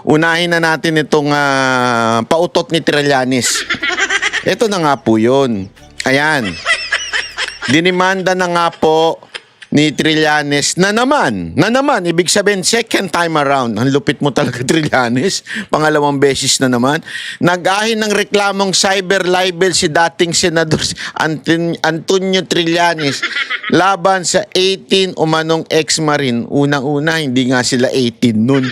unahin na natin itong pautot ni Trillanes. Ito na nga po yun. Ayan. Dinimanda na nga po ni Trillanes na naman, ibig sabihin second time around. Ang lupit mo talaga, Trillanes. Pangalawang beses na naman. Nag-ahin ng reklamong cyber libel si dating Senador Antonio Trillanes laban sa 18 umanong ex-marine. Unang-una, hindi nga sila 18 nun.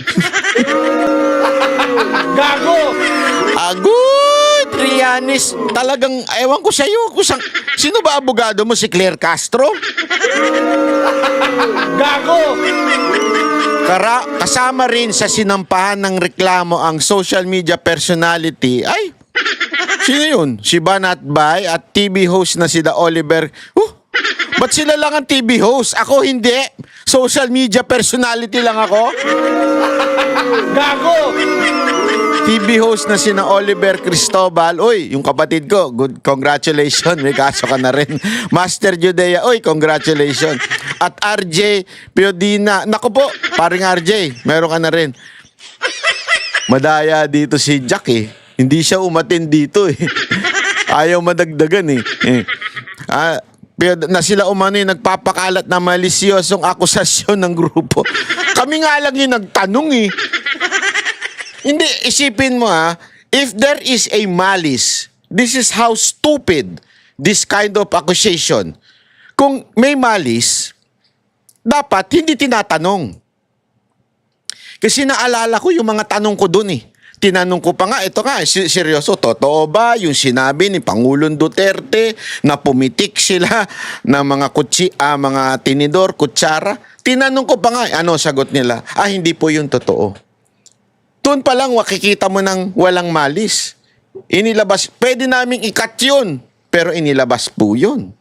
Gago! Agoy! Trillanes, talagang, ewan ko sa'yo, sino ba abogado mo? Si Claire Castro? Gago! Kasama rin sa sinampahan ng reklamo ang social media personality. Ay, sino yun? Si Banat Bay at TV host na si Da Oliver. Ba't sila lang ang TV host? Ako hindi. Social media personality lang ako. Gago! TV host na sina Oliver Cristobal. Uy, yung kapatid ko, good, congratulations. May kaso ka na rin. Master Judea, uy, congratulations. At RJ Piodina. Naku po, paring RJ, meron ka na rin. Madaya dito si Jack eh. Hindi siya umatin dito eh. Ayaw madagdagan eh. Na sila umano yung nagpapakalat na malisyosong akusasyon ng grupo. Kami nga lang yung nagtanong eh. Hindi, isipin mo if there is a malice, this is how stupid this kind of accusation. Kung may malice, dapat hindi tinatanong. Kasi naalala ko yung mga tanong ko dun eh. Tinanong ko pa nga, ito nga, seryoso, totoo ba yung sinabi ni Pangulong Duterte na pumitik sila ng mga tinidor, kutsara? Tinanong ko pa nga, ano sagot nila? Hindi po yun totoo. Doon pa lang makikita mo ng walang malis. Inilabas, pwede naming ikat yun, pero inilabas po yun.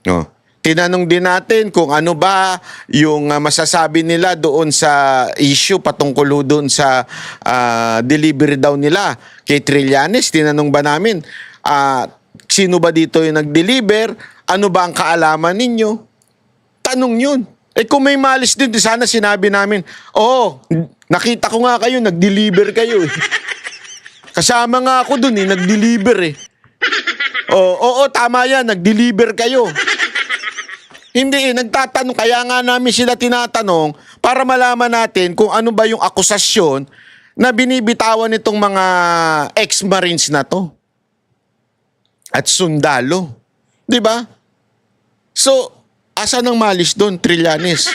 No. Tinanong din natin kung ano ba yung masasabi nila doon sa issue patungkol doon sa delivery daw nila kay Trillanes. Tinanong ba namin, sino ba dito yung nag-deliver? Ano ba ang kaalaman ninyo? Tanong yun. Kung may malis din, sana sinabi namin, nakita ko nga kayo, nag-deliver kayo eh. Kasama nga ako dun eh, nag-deliver eh. Oo, tama yan, nag-deliver kayo. Hindi eh, nagtatanong, kaya nga namin sila tinatanong para malaman natin kung ano ba yung akusasyon na binibitawan nitong mga ex-marines na to. At sundalo. Di ba? So, asa ng malis doon, Trillanes?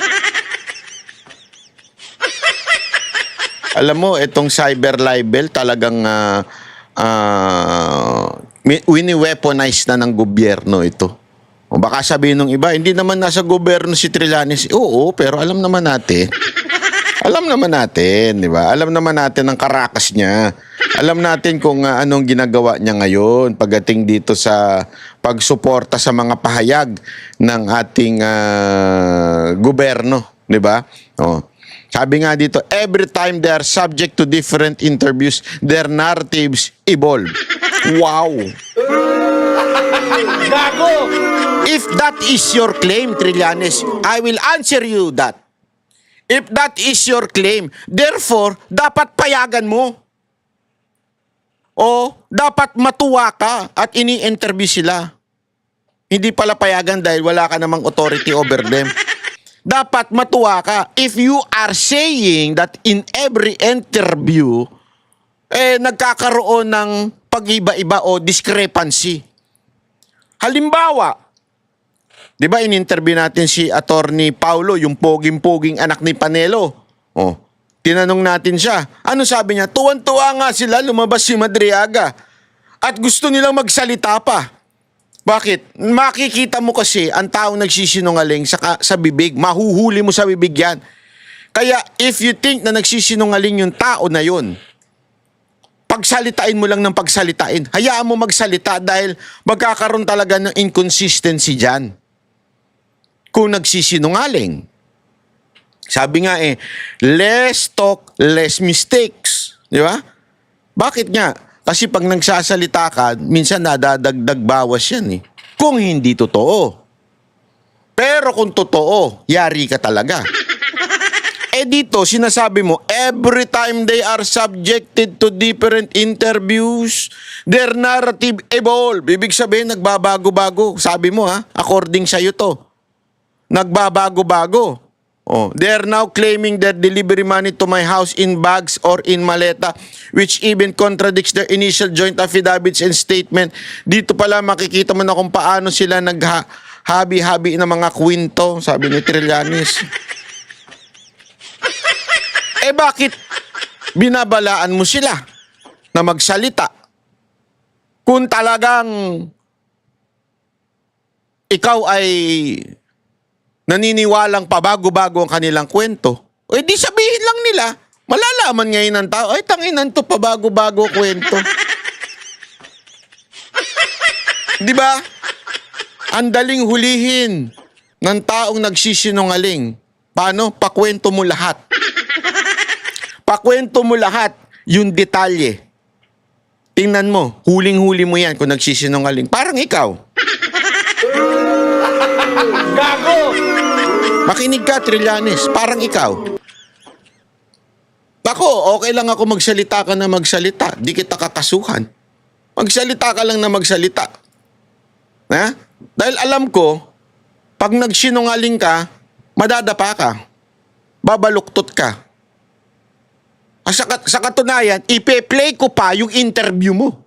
Alam mo, itong cyber libel talagang wini-weaponize na ng gobyerno ito. O baka sabihin ng iba, hindi naman nasa gobyerno si Trillanes. Oo, pero alam naman natin. Alam naman natin, di ba? Alam naman natin ang karakas niya. Alam natin kung anong ginagawa niya ngayon pagdating dito sa pagsuporta sa mga pahayag ng ating gobyerno, di ba? Sabi nga dito, every time they are subject to different interviews, their narratives evolve. Wow! Gago! If that is your claim, Trillanes, I will answer you that. If that is your claim, therefore, dapat payagan mo. O dapat matuwa ka at ini-interview sila. Hindi pala payagan dahil wala ka namang authority over them. Dapat matuwa ka. If you are saying that in every interview, nagkakaroon ng pag-iba-iba o discrepancy. Halimbawa, di ba in-interview natin si Attorney Paulo, yung poging-poging anak ni Panelo? Tinanong natin siya. Ano sabi niya? Tuwan-tuwa nga sila, lumabas si Madriaga. At gusto nilang magsalita pa. Bakit? Makikita mo kasi ang taong nagsisinungaling sa bibig. Mahuhuli mo sa bibig yan. Kaya if you think na nagsisinungaling yung tao na yun, pagsalitain mo lang ng pagsalitain. Hayaan mo magsalita dahil magkakaroon talaga ng inconsistency dyan. Kung nagsisinungaling. Sabi nga less talk, less mistakes. Di ba? Bakit nga? Kasi pag nagsasalita ka, minsan nadadagdag bawas yan eh. Kung hindi totoo. Pero kung totoo, yari ka talaga. Eh dito, sinasabi mo, every time they are subjected to different interviews, their narrative evolve. Ibig sabihin, nagbabago-bago. Sabi mo ha, according sa'yo to. Nagbabago-bago. Oh, they are now claiming their delivery money to my house in bags or in maleta, which even contradicts their initial joint affidavits and statement. Dito pala makikita mo na kung paano sila naghabi-habi ng mga kwento, sabi ni Trillanes. Eh bakit binabalaan mo sila na magsalita? Kung talagang ikaw ay naniniwalang pabago-bago ang kanilang kwento, eh di sabihin lang nila, malalaman ngayon ng tao, ay tanginan to pabago-bago kwento. Di ba? Ang daling hulihin ng taong nagsisinungaling. Paano? Pakwento mo lahat. Pakwento mo lahat yung detalye. Tingnan mo, huling-huli mo yan kung nagsisinungaling. Parang ikaw. Gago! Makinig ka, Trillanes. Parang ikaw. Ako, okay lang ako magsalita ka na magsalita. Di kita kakasuhan. Magsalita ka lang na magsalita. Ha? Dahil alam ko, pag nagsinungaling ka, madadapa ka. Babaluktot ka. Sa katunayan, ipe-play ko pa yung interview mo.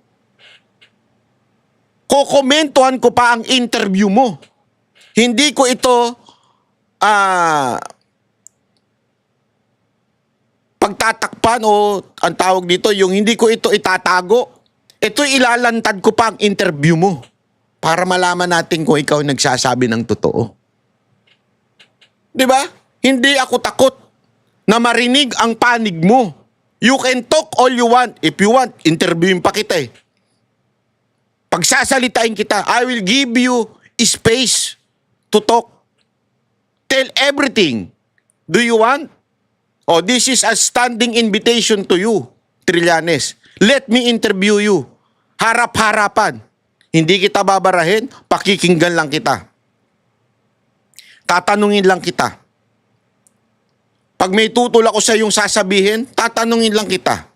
Kokomentuhan ko pa ang interview mo. Hindi ko ito pagtatakpan o ang tawag dito, yung hindi ko ito itatago. Ito ilalantad ko pa ang interview mo para malaman natin kung ikaw nagsasabi ng totoo. Di ba? Hindi ako takot na marinig ang panig mo. You can talk all you want. If you want, interviewin pa kita eh. Pagsasalitain kita, I will give you space to talk. Tell everything. Do you want? Oh, this is a standing invitation to you, Trillanes. Let me interview you. Harap-harapan. Hindi kita babarahin, pakikinggan lang kita. Tatanungin lang kita. Pag may tutol ako sa iyong sasabihin, tatanungin lang kita.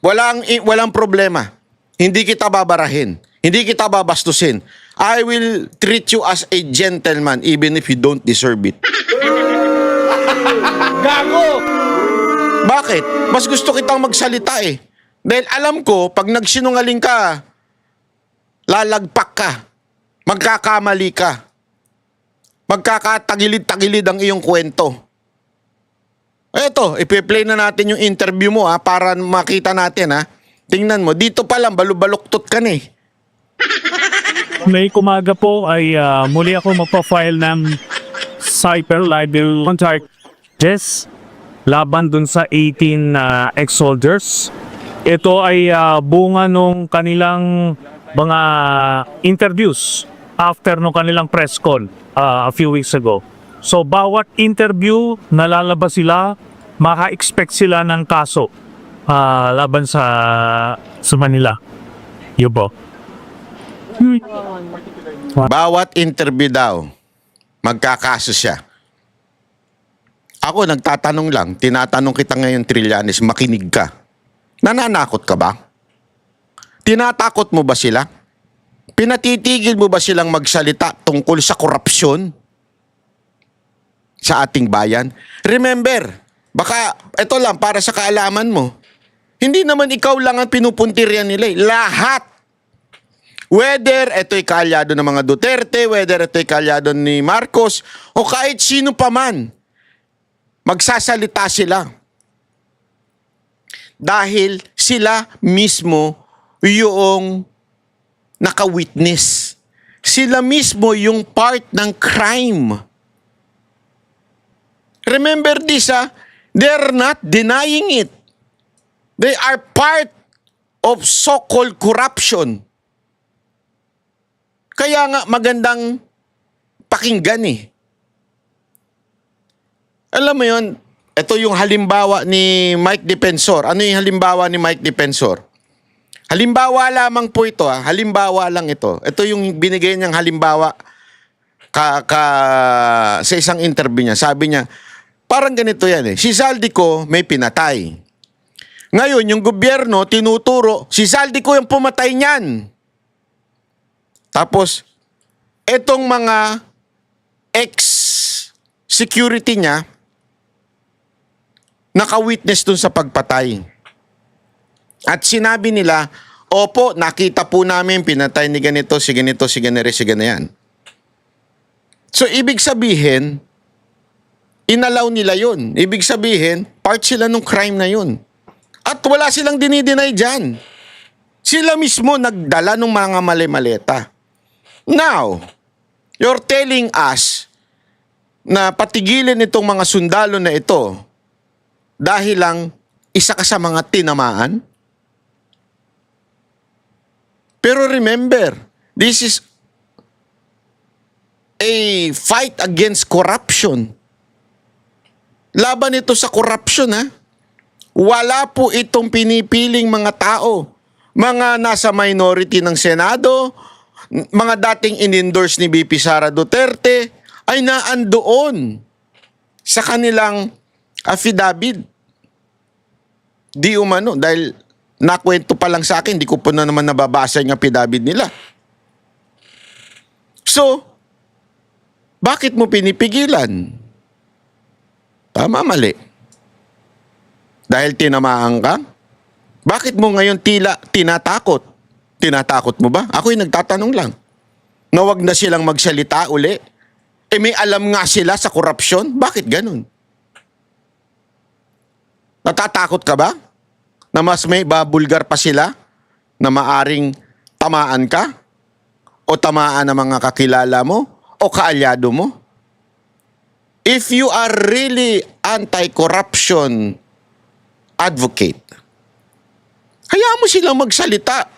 Walang problema. Hindi kita babarahin. Hindi kita babastusin. I will treat you as a gentleman even if you don't deserve it. Gago! Bakit? Mas gusto kitang magsalita eh. Dahil alam ko, pag nagsinungaling ka, lalagpak ka. Magkakamali ka. Magkakatagilid-tagilid ang iyong kwento. Eto, ipi-play na natin yung interview mo para makita natin Tingnan mo, dito pa lang balubaluktot ka na eh. May kumaga po ay muli ako magpa-file ng cyber libel charges laban dun sa 18 ex-soldiers. Ito ay bunga nung kanilang mga interviews after nung kanilang press con a few weeks ago. So bawat interview nalalabas sila, maka-expect sila ng kaso laban sa Manila. Yun po. Bawat interview daw, magkakaso siya. Ako nagtatanong lang, tinatanong kita ngayon, Trillanes, makinig ka. Nananakot ka ba? Tinatakot mo ba sila? Pinatitigil mo ba silang magsalita tungkol sa korupsyon sa ating bayan? Remember, baka ito lang para sa kaalaman mo, hindi naman ikaw lang ang pinupuntiryan nila. Lahat. Whether ito'y kaalyado ng mga Duterte, whether ito'y kaalyado ni Marcos, o kahit sino pa man, magsasalita sila. Dahil sila mismo yung naka-witness. Sila mismo yung part ng crime. Remember this, they're not denying it. They are part of so-called corruption. Kaya nga magandang pakinggan eh. Alam mo yun, ito yung halimbawa ni Mike Defensor. Ano yung halimbawa ni Mike Defensor? Halimbawa lamang po ito halimbawa lang ito. Ito yung binigay niyang halimbawa sa isang interview niya. Sabi niya, parang ganito yan eh. Si Zaldico may pinatay. Ngayon, yung gobyerno tinuturo, si Zaldico yung pumatay niyan. Tapos, etong mga ex-security niya, naka-witness dun sa pagpatay. At sinabi nila, opo, nakita po namin, pinatay ni ganito, si ganito, si ganere, si ganayan. So, ibig sabihin, inalaw nila yun. Ibig sabihin, part sila ng crime na yun. At wala silang dinideny dyan. Sila mismo nagdala ng mga mali-maleta. Now, you're telling us na patigilin itong mga sundalo na ito dahil lang isa ka sa mga tinamaan? Pero remember, this is a fight against corruption. Laban ito sa corruption, ha? Wala po itong pinipiling mga tao. Mga nasa minority ng Senado, mga dating in-endorse ni BP Sara Duterte, ay naandoon sa kanilang affidavit. Di umano, dahil nakwento pa lang sa akin, di ko po na naman nababasa yung affidavit nila. So, bakit mo pinipigilan? Tama, mali. Dahil tinamaan ka? Bakit mo ngayon tila tinatakot? Tinatakot mo ba? Ako'y nagtatanong lang. Na wag na silang magsalita uli. Eh may alam nga sila sa korupsyon? Bakit ganun? Natatakot ka ba? Na mas may babulgar pa sila? Na maaring tamaan ka? O tamaan ng mga kakilala mo? O kaalyado mo? If you are really anti-corruption advocate, hayaan mo silang magsalita.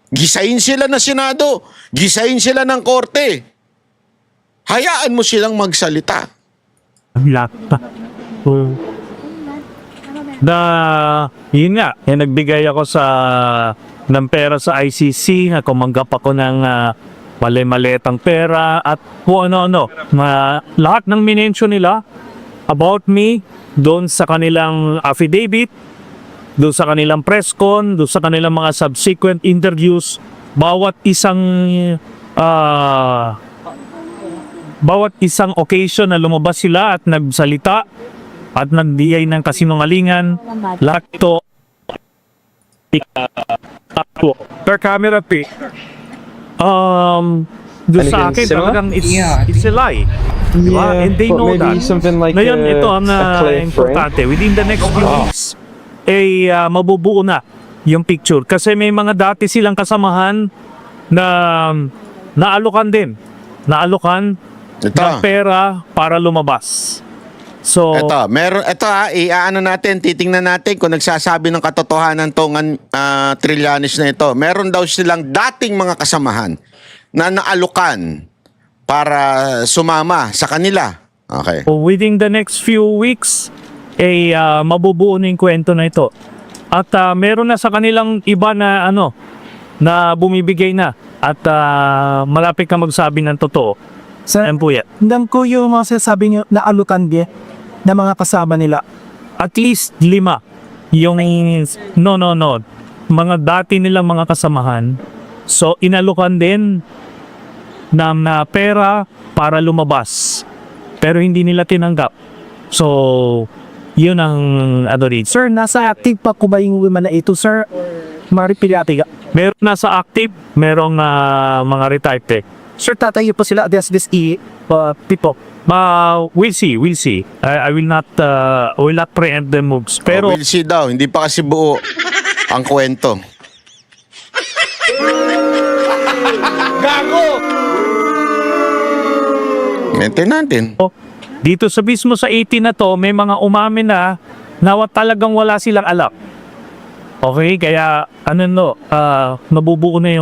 Gisain sila ng Senado. Gisain sila ng Korte. Hayaan mo silang magsalita. Lahat pa. Yun nga, nagbigay ako ng pera sa ICC, kumanggap ako ng mali-maletang pera at kung ano-ano. Lahat ng minensyon nila about me, doon sa kanilang affidavit, doon sa kanilang press con, doon sa kanilang mga subsequent interviews, bawat isang occasion na lumabas sila at nagsalita at nagbigay ng kasinungalingan, lahat ito per camera pic. Doon sa akin talagang it's a lie. Diba? Yeah, And they but know maybe that. something like Ngayon, a- ito ang a clay importante. Within the next few weeks, mabubuo na yung picture. Kasi may mga dati silang kasamahan na naalukan din. Naalukan Ito. ng pera para lumabas. So, Iaano natin, titingnan natin kung nagsasabi ng katotohanan tong Trillanes na ito. Meron daw silang dating mga kasamahan na naalukan para sumama sa kanila. Okay. within the next few weeks, mabubuo na yung kwento na ito. At meron na sa kanilang iba na na bumibigay na at malapit ka magsabi ng totoo. Yan po yan. Hanggang ko yung mga sinasabi nyo na alukan din na mga kasama nila. At least 5 yung mga dati nilang mga kasamahan. So inalukan din ng pera para lumabas. Pero hindi nila tinanggap. So yun ang dito. Sir, nasa active pa ko ba yung women na ito, sir? Maripiliati ka. Meron nasa active, merong mga retired. Sir, tatayo pa sila against this people. We'll see. I will not preempt the moves. Pero We'll see daw, hindi pa kasi buo ang kwento. Gago! Maintain natin. dito sa mismo sa 18 na to, may mga umamin na talagang wala silang alam. Okay, kaya nabubuo na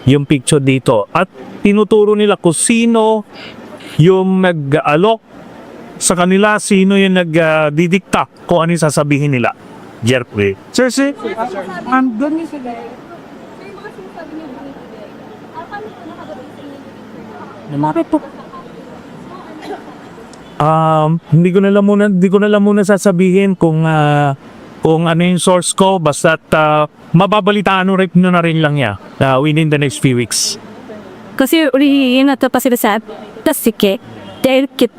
yung picture dito. At tinuturo nila kung sino yung nag-alok sa kanila, sino yung nagdidikta kung ano yung sasabihin nila. Jerpwe. Sir, doon yung Lumapit po. Hindi ko na lang muna sasabihin kung ano yung source ko, basta mababalitaan nyo na rin lang yan within the next few weeks. kasi 우리 나타 pasirasat tasike dahil kit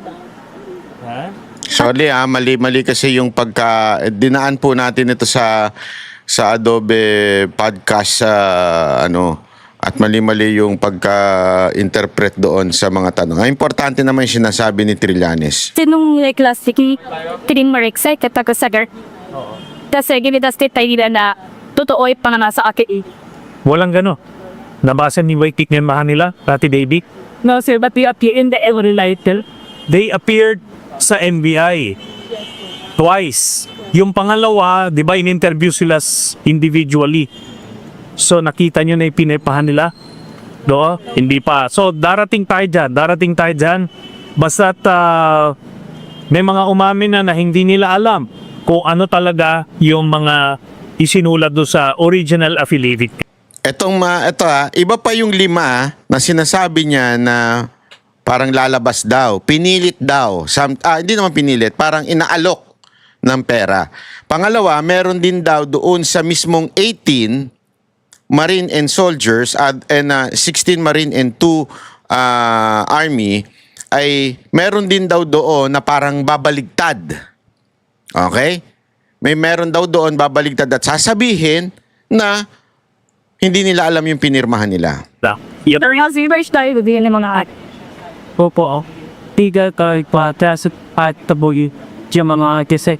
Sorry mali kasi yung dinaan po natin ito sa Adobe Podcast at mali yung pagka-interpret doon sa mga tanong. Ang importante naman yung sinasabi ni Trillanes. sinong klasiki tiring mariksay katako sagar tas gimidas tayo na totoo ay panganasa akin Walang gano. Nabasa ni Waikik ng Mahanila, Ate Baby. no sir but you appear in the every lighter They appeared sa NBI twice. Yung pangalawa, di ba, in-interview sila individually. So, nakita nyo na yung pinipahan nila? No? Hindi pa. So, darating tayo dyan. Basta't may mga umamin na hindi nila alam kung ano talaga yung mga isinulat do sa original affidavit. Ito iba pa yung 5 na sinasabi niya na parang lalabas daw, pinilit daw. Hindi naman pinilit, parang inaalok ng pera. Pangalawa, meron din daw doon sa mismong 18 Marine and soldiers and 16 Marine and 2 Army ay meron din daw doon na parang babaligtad. Okay? May meron daw doon babaligtad at sasabihin na hindi nila alam yung pinirmahan nila. Yep. pero yung zibers tayo din ng mga Opo. Tiga kay patas at taboy yung mga kisek.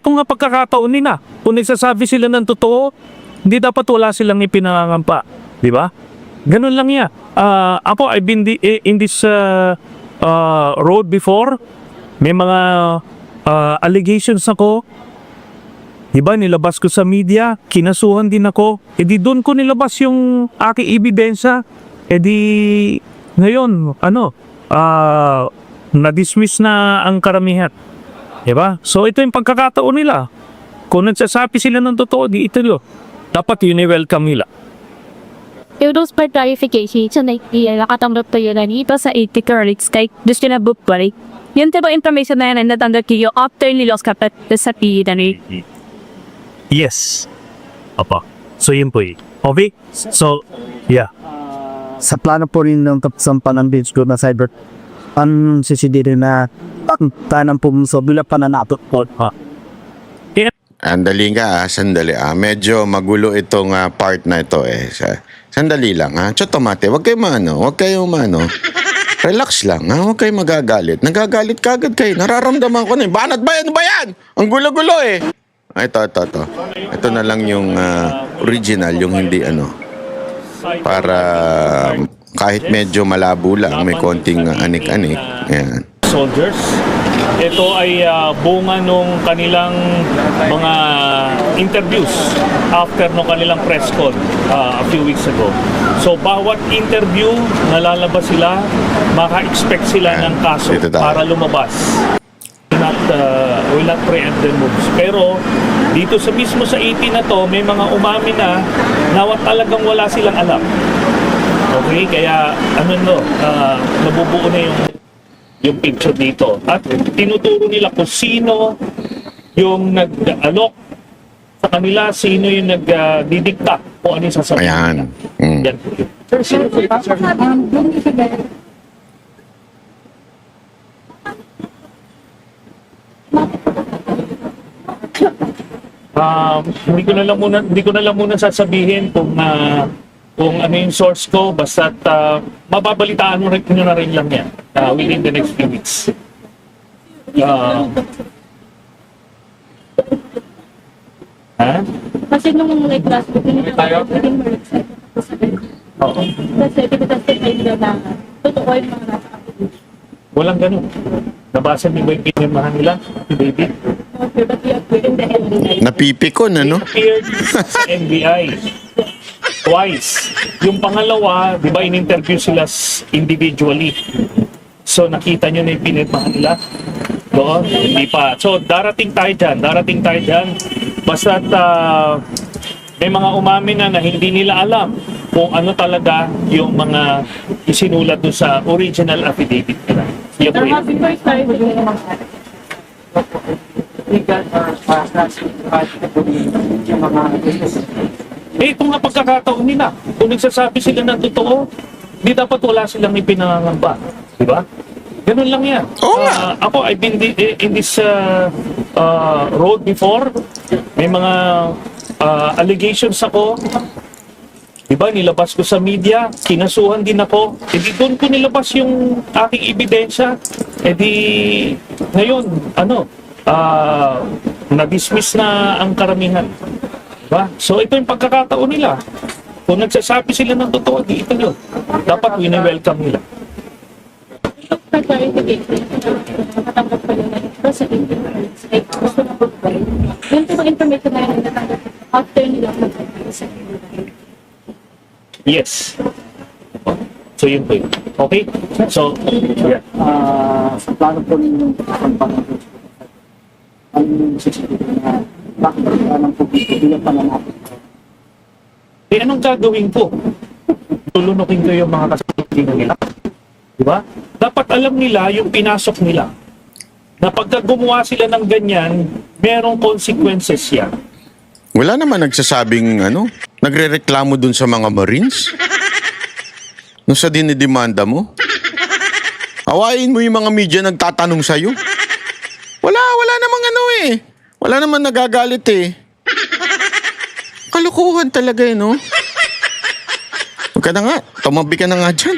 Kung nga pagkakataon nila, kung nagsasabi sila ng totoo, hindi dapat wala silang ipinangangampa. Di ba? Ganun lang yan. Ako, I've been in this road before. May mga allegations ako. Di ba, nilabas ko sa media, kinasuhan din ako. Di doon ko nilabas yung aking ebidensya. Ngayon, na-dismiss na ang karamihan. Diba? So, ito yung pagkakataon nila. Kung nagsasabi sila ng totoo, di ito lo. Dapat yun i-welcome nila. Euros per clarification sa nakatanggap tayo na dito sa 80 corrects kay gusto na book balik. Yun diba information na yan na natanggap kayo after nilos kapat sa PE na rin. Yes. Apa. So, yun po eh. Okay? So, yeah. Sa plano po rin ng tapsampan ng beach group na cyber ang sisidirin na tanang pumso bila pananatot po. Andali sandali. Medyo magulo itong part na ito Sandali lang Chotomate, wag kayong mano. Relax lang Huwag kayong magagalit. Nagagalit kagad kayo. Nararamdaman ko na Banat ba yan? Ano ba yan? Ang gulo-gulo Ito. Ito na lang yung original, yung hindi para kahit medyo malabo lang, may konting anik-anik. Ayan. Soldiers. Ito ay bunga nung kanilang mga interviews after nung kanilang press call a few weeks ago. So, bawat interview, nalalabas sila, maka-expect sila ng kaso Dito tayo. para lumabas. Will not preempt their moves. Pero, dito mismo sa 18 na to, may mga umamin na talagang wala silang alam. Okay? Kaya, nabubuo na yung picture dito. At tinuturo nila kung sino yung nag-alok sa kanila, sino yung nagdidikta kung ano yung sasabihin Ayan. nila. Yan po yun. Hindi ko na lang muna sasabihin kung ano yung source ko, basta mababalitaan nyo na rin lang yan within the next few weeks. Kasi nung class ko, tayo? Oo. Kasi tinitas tayo nila na totoo yung mga nasa application. Walang ganun. Nabasa niyo ba yung pinirmahan nila, baby? Okay, but you appear in the every lighter. Napipikon, Appeared sa NBI twice. Yung pangalawa, di ba, in-interview sila individually. So, nakita nyo na yung pinirmahan nila? Doon? Hindi pa. So, darating tayo dyan. Basta may mga umamin na hindi nila alam kung ano talaga yung mga isinulat doon sa original affidavit nila. Yan po yun. Before start, Eh, kung nga pagkakataon nila, kung nagsasabi sila ng totoo, di dapat wala silang ipinangangamba. Di ba? Ganun lang yan. Oo nga. Ako, I've been in this road before. May mga allegations ako. Di ba, nilabas ko sa media, kinasuhan din ako. E di doon ko nilabas yung aking ebidensya. E di, ngayon, na-dismiss na ang karamihan. Diba? So ito yung pagkakataon nila. Kung nagsasabi sila ng totoo, di ito yun. Dapat wini-welcome nila. for clarification, nakatanggap pa yun ito sa internet. Like, gusto na mag-buy. Yun po ang information na yun natanggap after nila mag-buy sa internet. Yes. So yun po yun. Okay? So, yeah. Sa plano po ninyo ang panahon, ano yung sisipin na bakit ng publiko bilang pananapit? Eh, anong gagawin ko? Tulunukin ko yung mga kasalukuyan nila. Di ba? Dapat alam nila yung pinasok nila. Na pagka gumawa sila ng ganyan, merong consequences yan. Wala naman nagsasabing nagrereklamo dun sa mga Marines. Nung sa dinidemanda mo. Awayin mo yung mga media nagtatanong sa'yo. Wala namang Wala naman nagagalit eh. Kalukuhan talaga no? Huwag ka na nga, tumabi ka na nga dyan.